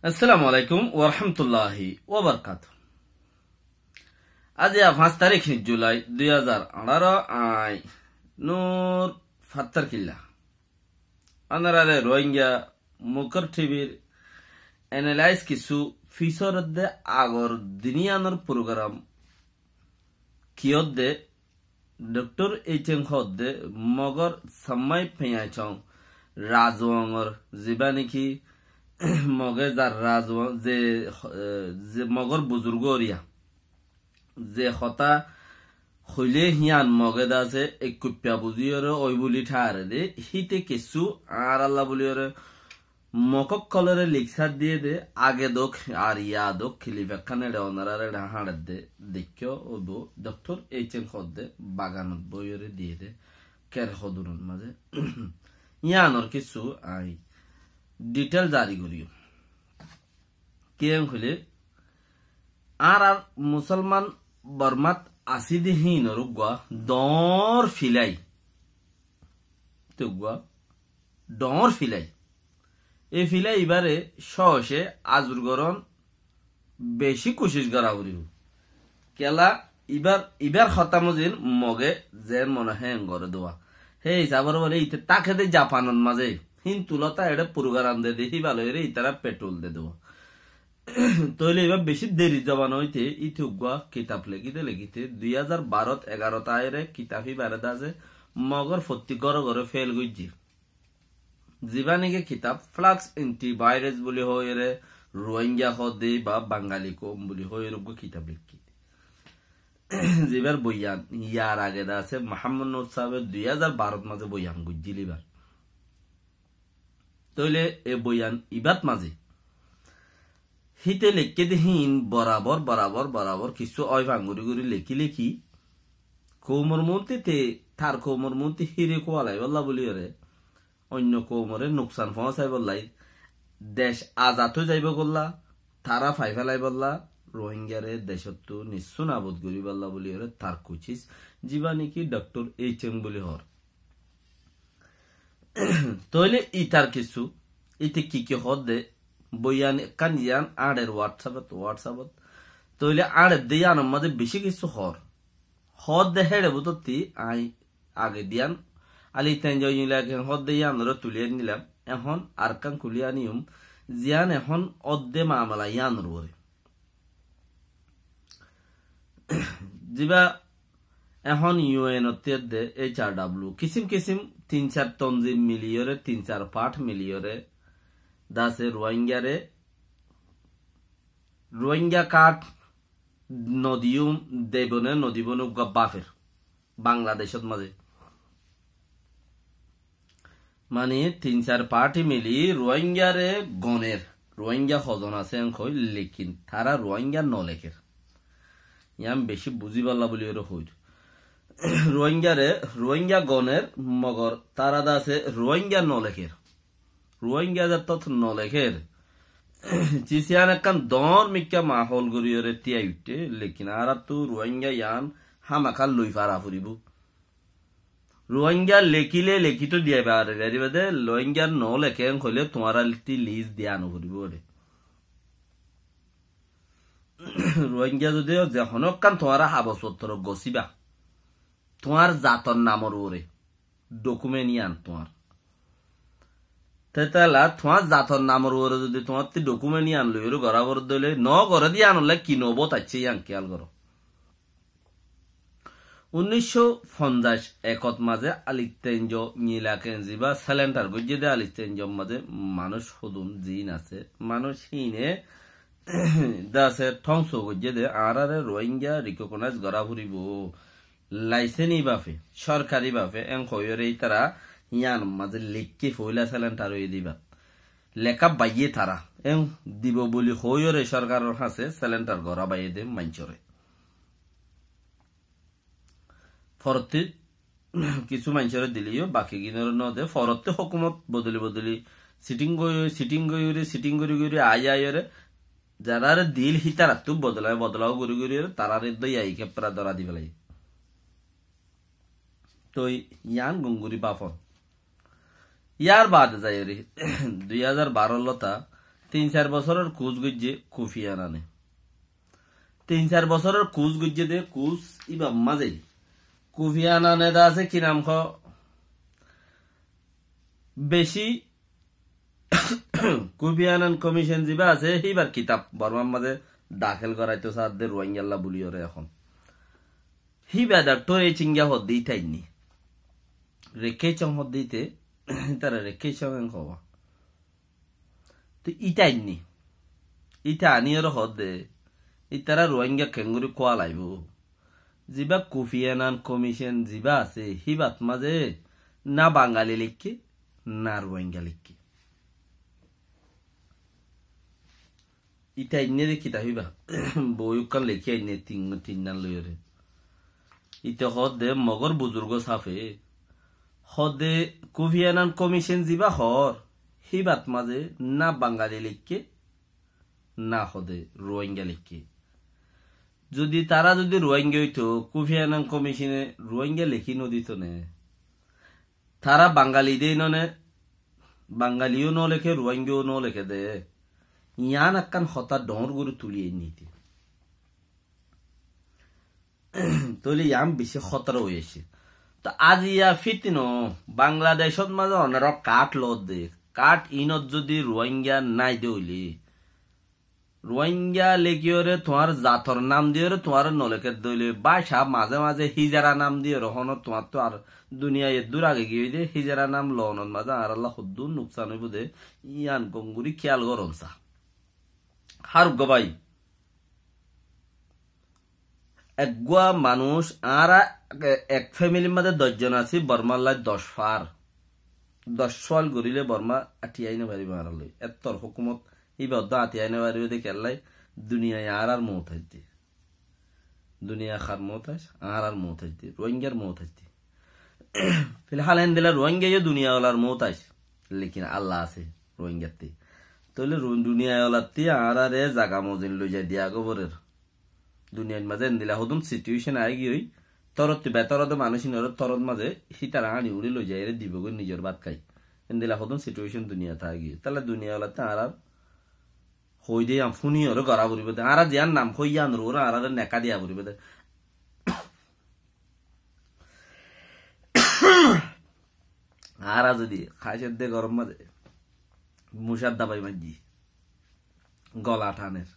আসসালামু আলাইকুম ওয়া রাহমাতুল্লাহি ওয়া বারাকাতুহু। আজ 5 তারিখ জুলাই 2018 আই নূর ফাত্তার কিল্লা আনারে রোহিঙ্গা মুকর টিভির অ্যানালাইজ কিছু ফিসরদে আগর দুনিয়ানোর প্রোগ্রাম কিয়দে ডক্টর এইচএম খদে মগর সাম্মাই ফেয়াচং রাজওয়াঙ্গর জিবানিকি মগে যার রাজ যে মগর বুজুর্গ অরিয়া যে হতা হইলে হিয়ান মগে দাসে এক কুপ্যা বুঝিয়রে ওই বলি ঠারে দে হিতে কিছু আর আল্লাহ বলিয়রে মকক কলরে লিখসার দিয়ে দে আগে দোক আর ইয়া দোক খিলিফাখানে ওনারে হাড়ে দে দেখ্য ও দো ডক্টর এইচএম খদে বাগানত বইয়রে দিয়ে দে কের হদুরন মাঝে ইয়ানোর কিছু আই ডিটেল জারি করিও কেন হলে আর মুসলমান বর্মাত আসিদিহীন রুগা দর ফিলাই তুগা দর ফিলাই এই ফিলাই এবারে সহসে আজুর গরম বেশি কোশিশ করা করিব কেলা ইবার খতামজিন মগে যে মনে হেন করে দেওয়া হে হিসাবর বলে ইতে তাকে দে জাপানত মাঝে হিন্তুলতা এটা প্রোগ্রাম দে দেখি ভালো রে ইতারা পেট্রোল দে দেওয়া তইলে এবার বেশি দেরি জবান হইতে ইথুগুয়া কিতাব লেখিতে 2012-11 আয়রে কিতাবি বারেদা যে মগর ফত্তি গড় গড়ে ফেল গইজি জীবানিকে কিতাব ফ্লাক্স এন্টিভাইরাস বলি হইরে রোহিঙ্গা হদে বা বাঙালি কম বলি হইরে কিতাব লিখি জিবার বইয়ান ইয়ার আগে দা আছে মোহাম্মদ নূর সাহেবের 2012 মাঝে বইয়ান গুজিলিবার তইলে এ বইয়ান ইবাত মাঝে হিতে লেখকে দেহীন বরাবর বরাবর বরাবর কিছু অয় ভাঙ্গুরি গুরি লেখি কৌমর মন্ত্রীতে তার কৌমর মন্ত্রী হিরে কোয়ালাই বল্লা বলি রে অন্য কৌমরে নোকসান পৌঁছাই বললাই দেশ আজাদ হয়ে যাইব গল্লা তারা ফাই ফেলাই বললা রোহিঙ্গারে দেশত্ব নিশ্চুন আবদ করি বল্লা বলি রে তার কুচিস জীবানি কি ডক্টর এইচএম বলি হর তইলে ইতার কিছু ইতে কি হদ দে বইয়ান কানিয়ান আড়ের হোয়াটসঅ্যাপত তইলে আড়ের দিয়ান আমাদের বেশি কিছু হদ দে হেড়ে বুততি আই আগে দিয়ান আলি তেঞ্জয় নিলাম হদ দিয়ান তুলিয়ে নিলাম এখন আরকান কুলিয়া নিয়ম জিয়ান এখন অদ্দে মামলা ইয়ান রোরে জিবা এখন ইউএন দে HRW কিসিম 3-4 তনজিম মিলিয়রে 3-4 পাঠ মিলিয়রে দাসে রোহিঙ্গা কাঠ নদীম দেবনে নদীবনে বাফের বাংলাদেশত মাঝে মানে 3-4 পার্টি মিলি রোহিঙ্গারে গণের রোহিঙ্গা হজন আছে লেখিন তারা রোহিঙ্গা নলেখের ইয়াম বেশি বুঝি পাল্লা বলি ওর হইর রোহিঙ্গা গণের মগর তারা দাসে রোহিঙ্গা নলেখের রোহিঙ্গা তথ নলেখের চিসিয়ান একান দর মিক্কা মাহল গরিয়রে তিয়াই উঠে লেকিন আর তো রোহিঙ্গা ইয়ান হামাখাল লই ফারা ফুরিব রোহিঙ্গা লেখিত দিয়ে পারে গাড়ি বাদে রোহিঙ্গা ন লেখে হইলে তোমার লিজ দিয়া নকরিব রে রোহিঙ্গা যদি যখন কান তোমার হাবসপত্র গছিবা তোমার জাতর নামর ওরে ডকুমেন্ট ইয়ান তোমার তেতালা তোমার জাতর নামর ওরে যদি তোমার ডকুমেন্ট ইয়ান লই গড়া করে দিলে ন করে দিয়ে আনলে কি নব তাইছে ইয়ান খেয়াল করো 1951 মাঝে আলিতেঞ্জ নীলাকেঞ্জি বা স্যালেন্টার গজ্জে দে আলিতেঞ্জ মাঝে মানুষ হদুন জিন আছে মানুষ হিনে দাসে ধ্বংস গজ্জে দে আর রোহিঙ্গা রিকগনাইজ করা ফুরিব লাইসেনি বাফে সরকারি বাফে এং কয়রে তারা ইয়ান মাঝে লেখকে ফইলা স্যালেন্টার হয়ে দিবা লেখা বাইয়ে তারা এং দিব বলি হইরে সরকারের কাছে স্যালেন্টার গড়া বাইয়ে দে মাঞ্চরে ফরতে কিছু মানুষের দিলিও বাকি গিনের নদে ফরতে হকুমত বদলি সিটিং গরি আইরে যারা দিল হিতারা তু বদলাও গরি তারারে দই আই কেপরা ধরা দিবেলাই তো ইয়ান গঙ্গুরি বাফন ইয়ার বাদ যায় রে 2012 লতা 3-4 বছরের কোচ গুজে কুফি আনানে 3-4 বছরের কোচ গুজে দে কোচ ইবা মাঝে কুফি আনানে দা আছে কি নাম খ বেশি কুফি আনান কমিশন জিবা আছে হিবার কিতাব বর্মার মাঝে দাখিল করাইতো সাদদের রোহিঙ্গাল্লা বুলিওরে এখন হিবা ডাক্তার এই চিঙ্গা হদ্দি তাইনি রেখে চং হদ্দিতে তারা রেখে চং হওয়া তো ইটাইনি ইটা আনিয়র হদ্দে ইতারা রোহিঙ্গা কেঙ্গুরি কোয়া লাইব জিবা কুফি আনান কমিশন জিবা আছে হিবাত মাঝে না বাঙালি লিখকে না রোহিঙ্গা লিখকে ইটা ইন্নে দেখি তাহিবা বইকান লেখি আইনে তিন লইরে ইতে হদে মগর বুজুর্গ সাফে হদে কুভিয়ানান কমিশন জিবা হর হিবাত মাঝে না বাঙালি লিখকে না হদে রোহিঙ্গা লিখকে যদি তারা যদি রোহিঙ্গা হইতো কুভিয়ানান কমিশনে রোহিঙ্গা লিখি নদিত নে তারা বাঙালি দেই ননে বাঙালিও ন লেখে রোহিঙ্গাও ন লেখে দে ইয়ান আকান হতা ডর গরু তুলিয়ে নিতে তলি ইয়াম বেশি খতরা হয়েছে তো আজ ইয়া ফিতিন বাংলাদেশত মাঝে অনেক কাঠ লত দে কাঠ ইনত যদি রোহিঙ্গা নাই দেউলি রোহিঙ্গা লেখিওরে তোমার জাতর নাম দিয়ে তোমার নলেকে দইলে বাসা মাঝে মাঝে হিজারা নাম দিয়ে রহন তোমার তো আর দুনিয়া দূর আগে গিয়ে দে হিজারা নাম লনত মাঝে আর আল্লাহ হুদ্দুর নুকসান হইব দে ইয়ান গঙ্গুরি খেয়াল গরম চা হার গবাই একগুয়া মানুষ আর এক ফ্যামিলির মধ্যে 10 জন আছি বর্মাল্লায় 10 ফার 10 সাল গরিলে বর্মা আটিয়াইনে পারিব আর লই এতর হুকুমত এই বদ্ধ আটিয়াইনে পারিব দে কেলাই দুনিয়ায় আর মৌত হইতে দুনিয়া খার মৌত আর মৌত হইতে রোহিঙ্গার মৌত হইতে ফিলহাল দিলা রোহিঙ্গা দুনিয়া ওলার মৌত আছে লেকিন আল্লাহ আছে রোহিঙ্গাতে তাহলে দুনিয়া ওলাতে আর জাগা মজিন লই যাই দিয়া গোবরের দুনিয়ার মাঝে দিলা হদুন সিচুয়েশন আই গিয়ে তরত বেতরত মানুষ তরত মাঝে সীতারা আনি উড়ি লই যাই দিব নিজের বাদ খাই দিলা হদুন সিচুয়েশন দুনিয়া থা গিয়ে তাহলে দুনিয়া ওলাতে আর হই দিয়ে ফুনি ওর গড়া পড়িব দে আর জিয়ার নাম হইয়ান ওরা আর নেকা দিয়া পড়িব দে আর যদি খাইছে দে গরম মাঝে মুসার দাবাই মাঝি গলা টানের